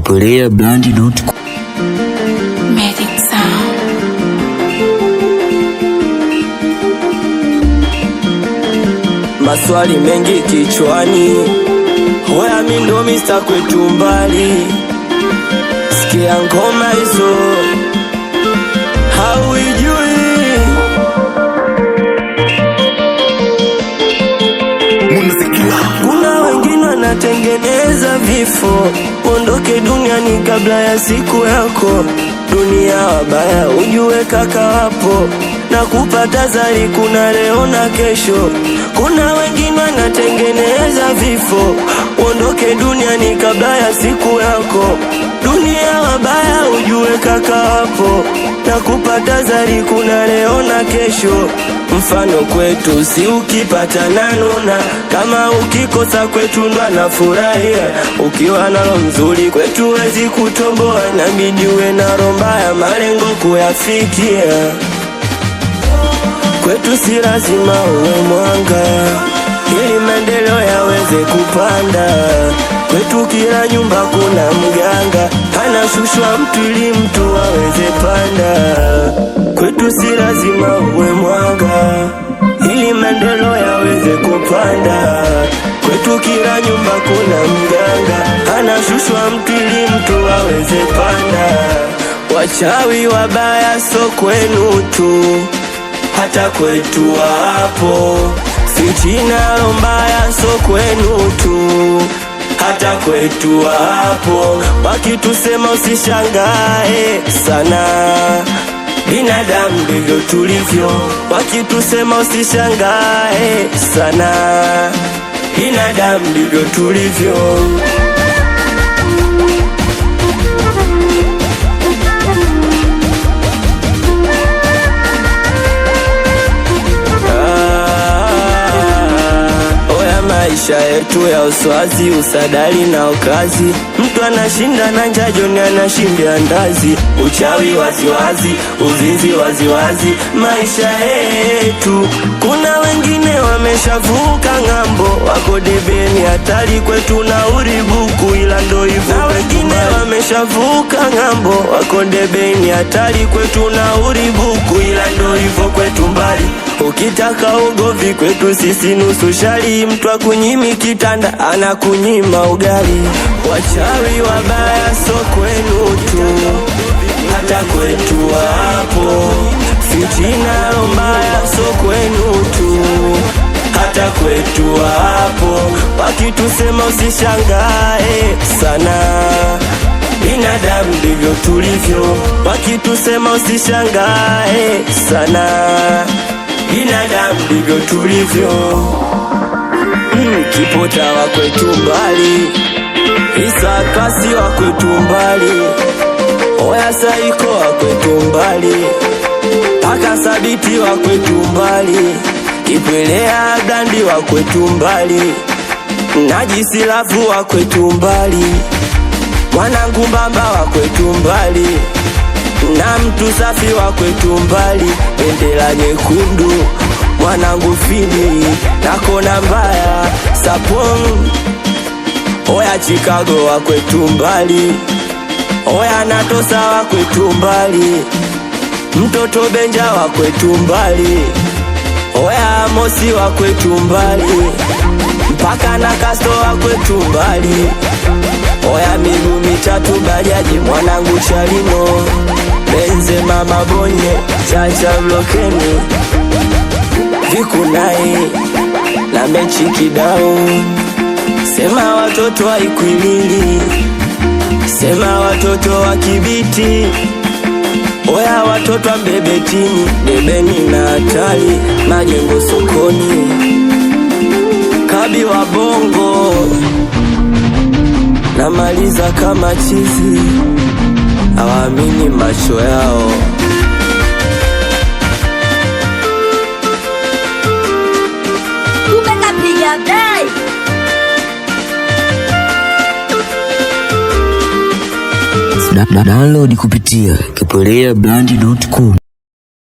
kipulea.com. Magic Sound. Maswali mengi kichwani, hoya mi ndo Mr. kwetu mbali. Sikia ngoma hizo hauijui. Kuna wengine wanatengeneza vifo, uondoke duniani kabla ya siku yako. Dunia wabaya ujue kaka wapo, na kupata zari kuna leo na kesho. Kuna wengine wanatengeneza vifo, uondoke duniani kabla ya siku yako. Dunia wabaya ujue kaka wapo, na kupata zari kuna leo na kesho. Mfano kwetu si ukipata nanuna, kama ukikosa kwetu ndo anafurahia. Ukiwa nalo mzuri kwetu wezi kutomboa, inabidi uwe na roho mbaya malengo kuyafikia. Kwetu si lazima uwe mwanga, ili maendeleo yaweze kupanda. Kwetu kila nyumba kuna mganga, anashushwa mtu ili mtu aweze panda. Kwetu si lazima uwe mwanga, ili maendeleo yaweze kupanda. Kwetu kila nyumba kuna mganga, anashushwa mtu ili mtu aweze panda. Wachawi wabaya so kwenu tu, hata kwetu wapo. Fitina mbaya so kwenu tu, hata kwetu wapo. Wakitusema usishangae sana, binadamu ndivyo tulivyo. Wakitusema usishangae sana, binadamu ndivyo tulivyo. Maisha yetu ya uswazi, usadali na ukazi. Mtu anashinda na njaa, Joni anashindia ndazi. Uchawi waziwazi, uzinzi waziwazi, maisha yetu. Kuna wengine wameshavuka ng'ambo, wako debeni hatari kwetu na uribuku, ila ndo hivyo. Na wengine wameshavuka ng'ambo, wako debeni hatari kwetu na uribuku, ila ndo hivyo kwetu mbali. Ukitaka ugovi kwetu sisi nusu shari, mtu akunyimi kitanda anakunyima ugali. Wachawi wabaya so kwenu tu, hata kwetu wapo. Fitina mbaya so kwenu tu, hata kwetu wapo. Wakitusema usishangae sana, binadamu ndivyo tulivyo. Wakitusema usishangae sana, binadamu ndivyo tulivyo. Kipota wa kwetu mbali, Isa kasi wa kwetu mbali, Oya Saiko wa kwetu mbali, Paka Sabiti wa kwetu mbali, Kipelea Blandi wa kwetu mbali, Najisi Lavu wa kwetu mbali, Mwanangu Mbamba wa kwetu mbali, na mtu safi wa kwetu mbali. Bendera nyekundu mwanangu Fini, na kona mbaya Sapong. Oya Chicago wa kwetu mbali, Oya Natosa wa kwetu mbali, mtoto Benja wa kwetu mbali, Oya Mosi wa kwetu mbali, mpaka na Kasto wa kwetu mbali. Oya miguu mitatu bajaji mwanangu Shalino, Benze mama Bonye Chacha Blokeni, Vikunai na Mechi Kidao. Sema watoto wa Ikwilili, sema watoto wa Kibiti, oya watoto wa Mbebetini, Debeni na Hatari, Majengo sokoni, Kabi wa Bongo. Namaliza kama chizi, hawaamini macho yao. Umekapiga dai. Download kupitia kipulea.com.